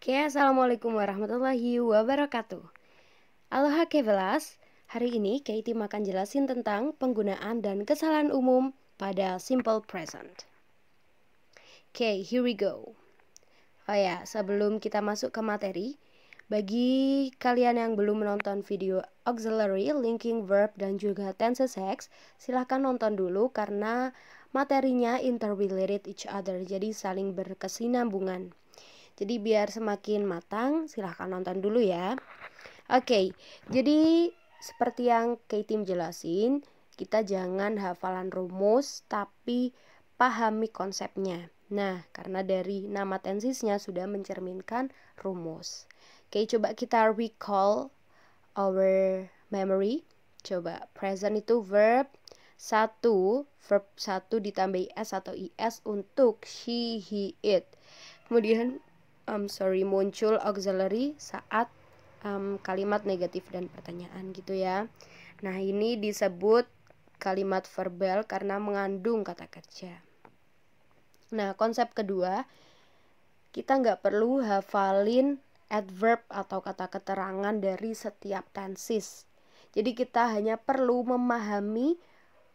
Oke, assalamualaikum warahmatullahi wabarakatuh. Aloha Kevelas, hari ini Katie akan jelasin tentang penggunaan dan kesalahan umum pada simple present. Oke, here we go. Oh ya, sebelum kita masuk ke materi, bagi kalian yang belum menonton video auxiliary, linking verb, dan juga tenses sex, silahkan nonton dulu karena materinya interrelated each other, jadi saling berkesinambungan. Jadi biar semakin matang, silahkan nonton dulu ya. Oke, jadi seperti yang Katie jelasin, kita jangan hafalan rumus, tapi pahami konsepnya. Nah, karena dari nama tensisnya sudah mencerminkan rumus. Oke, coba kita recall our memory. Coba, present itu verb 1 ditambah is atau is untuk she, he, it. Kemudian muncul auxiliary saat kalimat negatif dan pertanyaan gitu ya. Nah, ini disebut kalimat verbal karena mengandung kata kerja. Nah, konsep kedua, kita nggak perlu hafalin adverb atau kata keterangan dari setiap tenses. Jadi kita hanya perlu memahami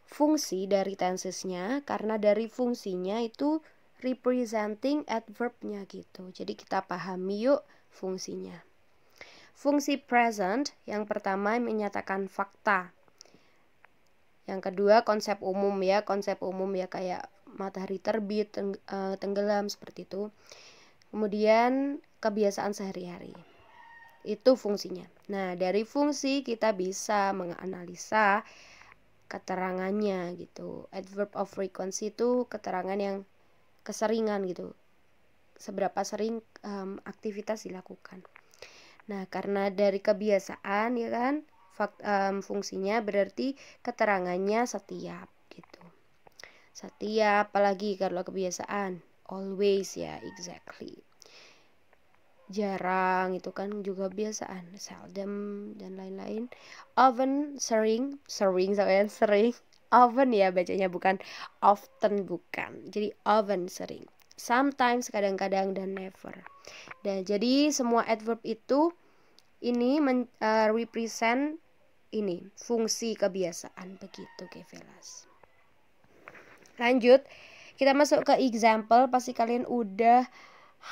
fungsi dari tensesnya, karena dari fungsinya itu representing adverbnya gitu. Jadi kita pahami yuk fungsinya. Fungsi present yang pertama menyatakan fakta. Yang kedua konsep umum ya kayak matahari terbit, tenggelam seperti itu. Kemudian kebiasaan sehari-hari. Itu fungsinya. Nah, dari fungsi kita bisa menganalisa keterangannya gitu. Adverb of frequency itu keterangan yang keseringan gitu, seberapa sering aktivitas dilakukan. Nah, karena dari kebiasaan ya kan, fungsinya berarti keterangannya setiap gitu. Setiap, apalagi kalau kebiasaan always ya, exactly. Jarang itu kan juga kebiasaan, seldom dan lain-lain. Often, sering. Often ya bacanya, bukan often, bukan. Jadi often, sering. Sometimes, kadang-kadang, dan never. Dan jadi semua adverb itu ini represent ini fungsi kebiasaan begitu Kevelas. Lanjut, kita masuk ke example. Pasti kalian udah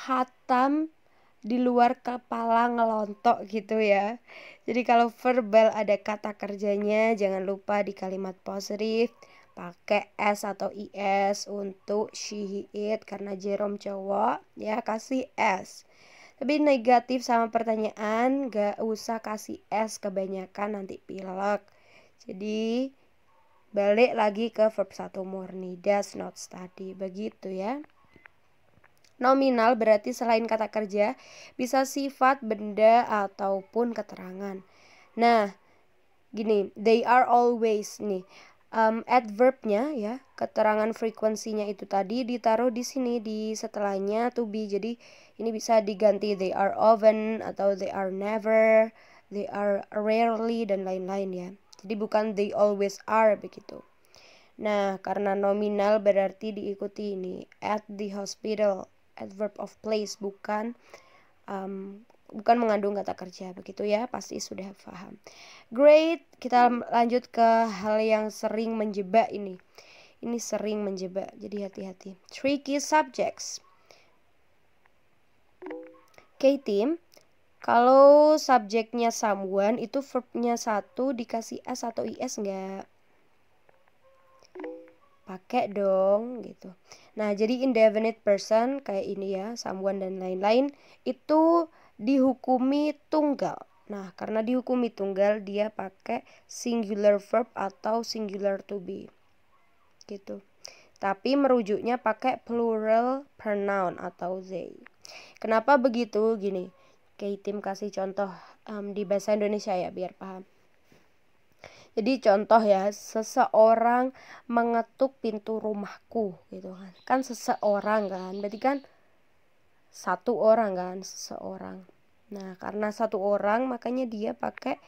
hatam di luar kepala ngelontok gitu ya. Jadi kalau verbal ada kata kerjanya, jangan lupa di kalimat positif pakai s atau is untuk she, he, it, karena Jerome cowok ya, kasih s. Tapi negatif sama pertanyaan gak usah kasih s kebanyakan, nanti pilek. Jadi balik lagi ke verb 1 murni, does not study, begitu ya. Nominal berarti selain kata kerja bisa sifat, benda, ataupun keterangan. Nah, gini, they are always nih. Adverbnya ya, keterangan frekuensinya itu tadi ditaruh di sini di setelahnya to be. Jadi ini bisa diganti they are often atau they are never, they are rarely, dan lain-lain ya. Jadi bukan they always are begitu. Nah, karena nominal berarti diikuti ini at the hospital, adverb of place, bukan mengandung kata kerja begitu ya, pasti sudah paham. Great, kita lanjut ke hal yang sering menjebak ini. Ini sering menjebak, jadi hati-hati. Tricky subjects. Oke, tim. Kalau subjeknya someone itu verbnya 1 dikasih s atau is enggak? Pakai dong gitu. Nah, jadi indefinite person kayak ini ya, someone dan lain-lain itu dihukumi tunggal. Nah, karena dihukumi tunggal dia pakai singular verb atau singular to be. Gitu. Tapi merujuknya pakai plural pronoun atau they. Kenapa begitu? Gini. Tim kasih contoh di bahasa Indonesia ya biar paham. Jadi contoh ya, seseorang mengetuk pintu rumahku gitu kan. Kan seseorang kan, berarti kan satu orang kan, seseorang. Nah, karena satu orang makanya dia pakai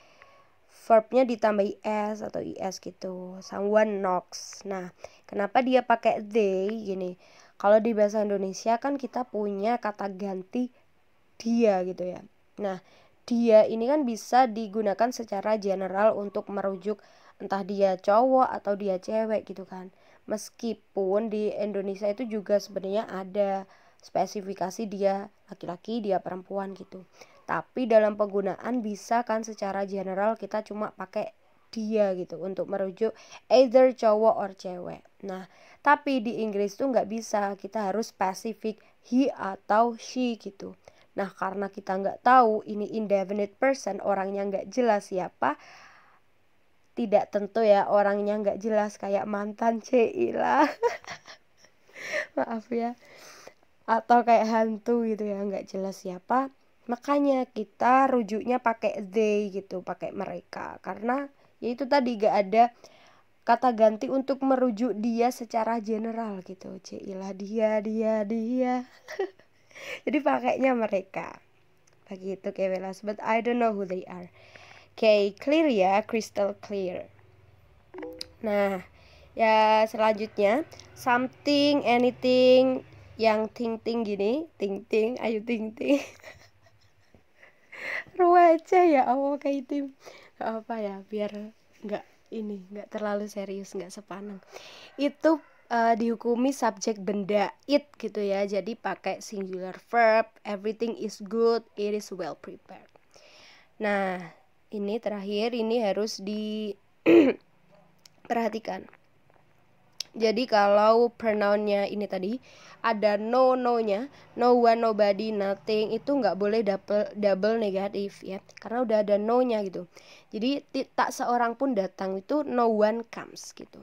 verbnya ditambah s atau is gitu. Someone knocks. Nah, kenapa dia pakai they gini? Kalau di bahasa Indonesia kan kita punya kata ganti dia gitu ya. Nah, dia ini kan bisa digunakan secara general untuk merujuk entah dia cowok atau dia cewek gitu kan. Meskipun di Indonesia itu juga sebenarnya ada spesifikasi dia laki-laki, dia perempuan gitu. Tapi dalam penggunaan bisa kan secara general kita cuma pakai dia gitu untuk merujuk either cowok or cewek. Nah, tapi di Inggris tuh nggak bisa, kita harus spesifik he atau she gitu. Nah, karena kita nggak tahu ini indefinite person, orangnya nggak jelas siapa, tidak tentu ya orangnya nggak jelas kayak mantan Cila. Maaf ya. Atau kayak hantu gitu ya, nggak jelas siapa. Makanya kita rujuknya pakai they gitu, pakai mereka. Karena ya itu tadi gak ada kata ganti untuk merujuk dia secara general gitu. Cila dia. Jadi pakainya mereka. Begitu kayak Velas, but I don't know who they are. Okay, clear ya, crystal clear. Nah, ya selanjutnya something, anything yang ting-ting gini, ting-ting, ayo ting-ting. Ruwece ya Allah kayak tim. Gak apa ya, biar nggak terlalu serius, nggak sepaneng. Itu dihukumi subjek benda it gitu ya. Jadi pakai singular verb, everything is good, it is well prepared. Nah, ini terakhir, ini harus diperhatikan. Jadi kalau pronounnya ini tadi ada no-nya, no one, nobody, nothing, itu nggak boleh double negatif ya, karena udah ada no-nya gitu. Jadi tak seorang pun datang, itu no one comes gitu.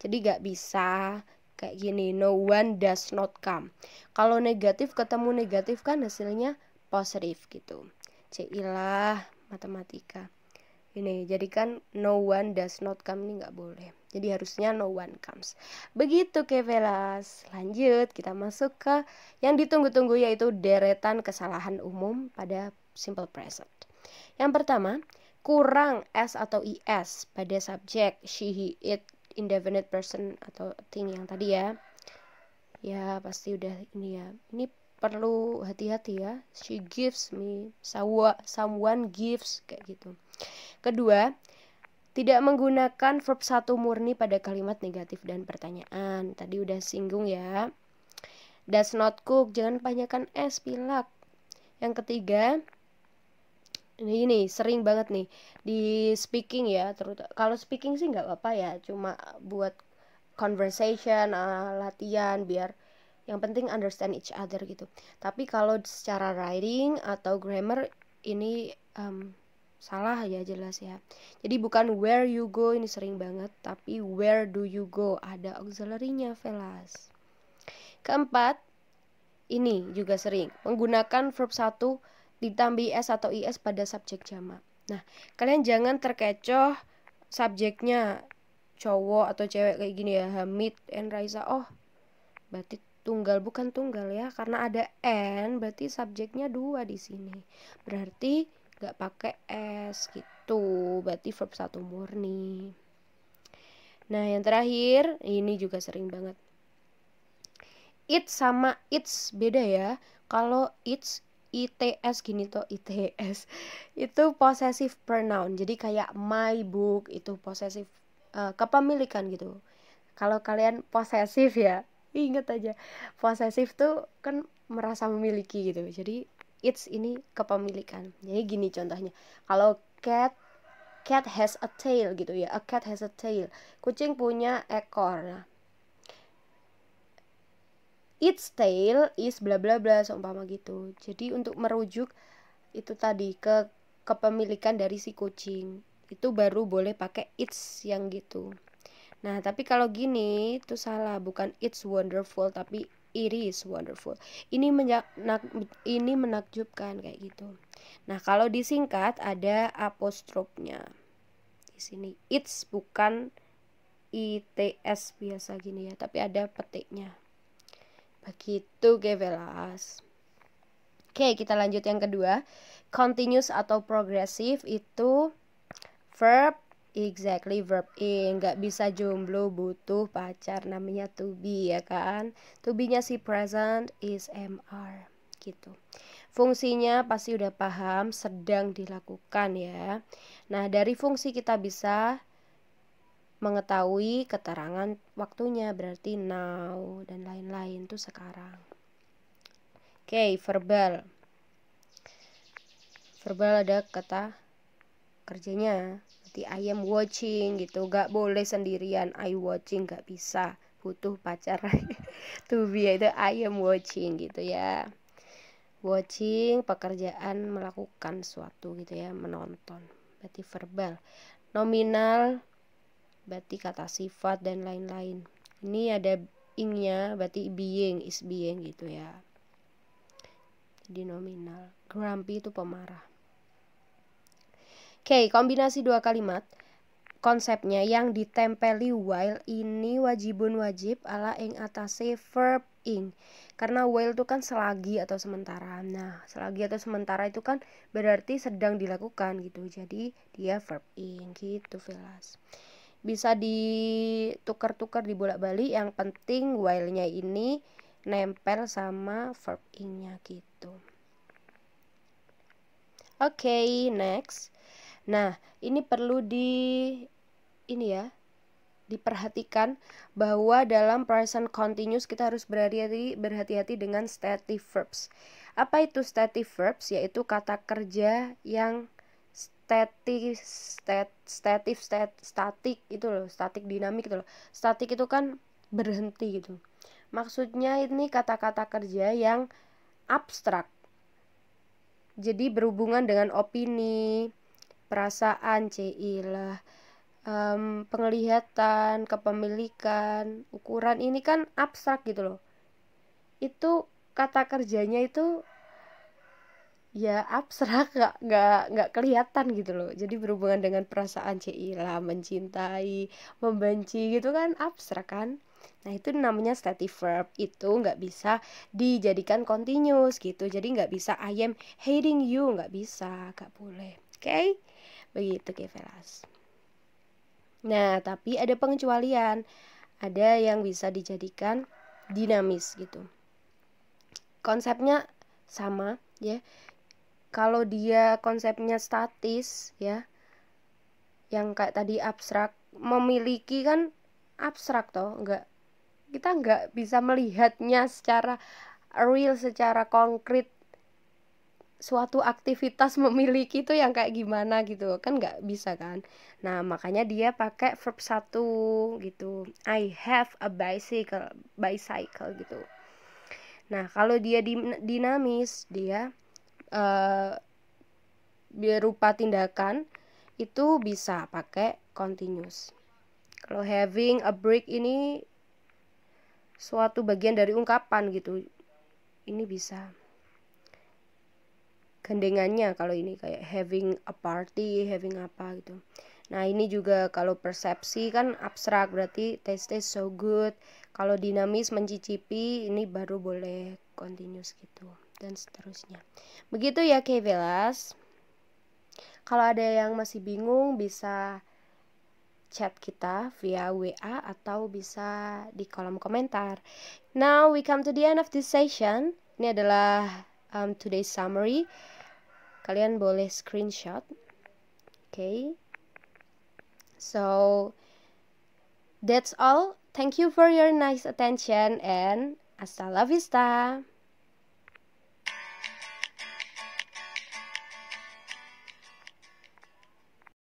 Jadi nggak bisa kayak gini, no one does not come. Kalau negatif ketemu negatif kan hasilnya positif gitu. Cilah matematika. Ini jadi kan no one does not come ini nggak boleh. Jadi harusnya no one comes. Begitu Kevelas. Lanjut kita masuk ke yang ditunggu-tunggu, yaitu deretan kesalahan umum pada simple present. Yang pertama, kurang s atau is pada subjek she, he, it, indefinite person atau thing yang tadi ya. Ya pasti udah ini ya. Ini perlu hati-hati ya. She gives me, someone gives, kayak gitu. Kedua, tidak menggunakan verb satu murni pada kalimat negatif dan pertanyaan. Tadi udah singgung ya. Does not cook, jangan panjangkan s, pilak. Yang ketiga, ini sering banget nih di speaking ya, terutama kalau speaking sih nggak apa-apa ya, cuma buat conversation, latihan biar yang penting understand each other gitu. Tapi kalau secara writing atau grammar ini salah ya, jelas ya. Jadi bukan where you go, ini sering banget, tapi where do you go, ada auxiliary-nya Velas. Keempat, ini juga sering menggunakan verb 1 ditambah s atau is pada subjek jamak. Nah, kalian jangan terkecoh subjeknya cowok atau cewek kayak gini ya, Hamid and Raisa. Oh, berarti tunggal, bukan tunggal ya, karena ada n berarti subjeknya 2 di sini. Berarti gak pakai s gitu, berarti verb 1 murni. Nah yang terakhir, ini juga sering banget, it sama its beda ya. Kalau its, its gini toh, its itu possessive pronoun, jadi kayak my book itu possessive, kepemilikan gitu. Kalau kalian posesif ya, inget aja, posesif tuh kan merasa memiliki gitu. Jadi it's ini kepemilikan. Jadi gini contohnya, kalau cat has a tail gitu ya, a cat has a tail, kucing punya ekor. Nah, its tail is bla bla bla seumpama gitu. Jadi untuk merujuk itu tadi ke kepemilikan dari si kucing, itu baru boleh pakai its yang gitu. Nah, tapi kalau gini itu salah, bukan it's wonderful tapi it is wonderful. Ini menakjubkan kayak gitu. Nah, kalau disingkat ada apostrofnya. Di sini it's bukan its biasa gini ya, tapi ada petiknya. Begitu Gevelas. Oke, kita lanjut yang kedua. Continuous atau progressive itu verb exactly, verb in, nggak bisa jomblo, butuh pacar, namanya to be ya kan. To be nya si present is mr gitu. Fungsinya pasti udah paham, sedang dilakukan ya. Nah, dari fungsi kita bisa mengetahui keterangan waktunya, berarti now dan lain-lain tuh sekarang. Oke, verbal. Verbal ada kata kerjanya, berarti I am watching gitu. Gak boleh sendirian I watching, gak bisa, butuh pacar. To be itu I am watching gitu ya. Watching pekerjaan, melakukan suatu gitu ya, menonton, berarti verbal. Nominal berarti kata sifat dan lain-lain. Ini ada ing-nya, berarti being, is being gitu ya. Jadi nominal. Grumpy itu pemarah. Oke, kombinasi dua kalimat. Konsepnya yang ditempeli while ini wajibun wajib ala ing atase verb ing. Karena while itu kan selagi atau sementara. Nah, selagi atau sementara itu kan berarti sedang dilakukan gitu. Jadi dia verb ing gitu, Velas. Bisa ditukar-tukar, dibolak-balik, yang penting while-nya ini nempel sama verb ing-nya gitu. Oke, next. Nah, ini perlu diperhatikan bahwa dalam present continuous kita harus berhati-hati dengan stative verbs. Apa itu stative verbs? Yaitu kata kerja yang statik itu loh, statik dinamik itu loh. Statik itu kan berhenti gitu. Maksudnya ini kata-kata kerja yang abstrak. Jadi berhubungan dengan opini, perasaan, cilah, penglihatan, kepemilikan, ukuran, ini kan abstrak gitu loh. Itu kata kerjanya itu ya abstrak, nggak kelihatan gitu loh. Jadi berhubungan dengan perasaan, cilah, mencintai, membenci gitu kan abstrak kan. Nah, itu namanya stative verb. Itu nggak bisa dijadikan continuous gitu. Jadi nggak bisa I am hating you, nggak bisa, nggak boleh. Oke? Begitu, Kevelas. Nah, tapi ada pengecualian. Ada yang bisa dijadikan dinamis gitu. Konsepnya sama ya. Kalau dia konsepnya statis ya, yang kayak tadi abstrak, memiliki kan abstrak toh, kita nggak bisa melihatnya secara real, secara konkret. Suatu aktivitas memiliki itu yang kayak gimana gitu kan, nggak bisa kan. Nah, makanya dia pakai verb 1 gitu. I have a bicycle gitu. Nah, kalau dia dinamis, dia berupa tindakan itu bisa pakai continuous. Kalau having a break ini suatu bagian dari ungkapan gitu, ini bisa gandengannya. Kalau ini kayak having a party, having apa gitu. Nah, ini juga kalau persepsi kan abstrak, berarti taste so good. Kalau dinamis, mencicipi, ini baru boleh continuous gitu, dan seterusnya. Begitu ya, Kevelas. Kalau ada yang masih bingung bisa chat kita via WA atau bisa di kolom komentar. Now we come to the end of this session. Ini adalah today's summary. Kalian boleh screenshot. Okay. So that's all. Thank you for your nice attention and hasta la vista.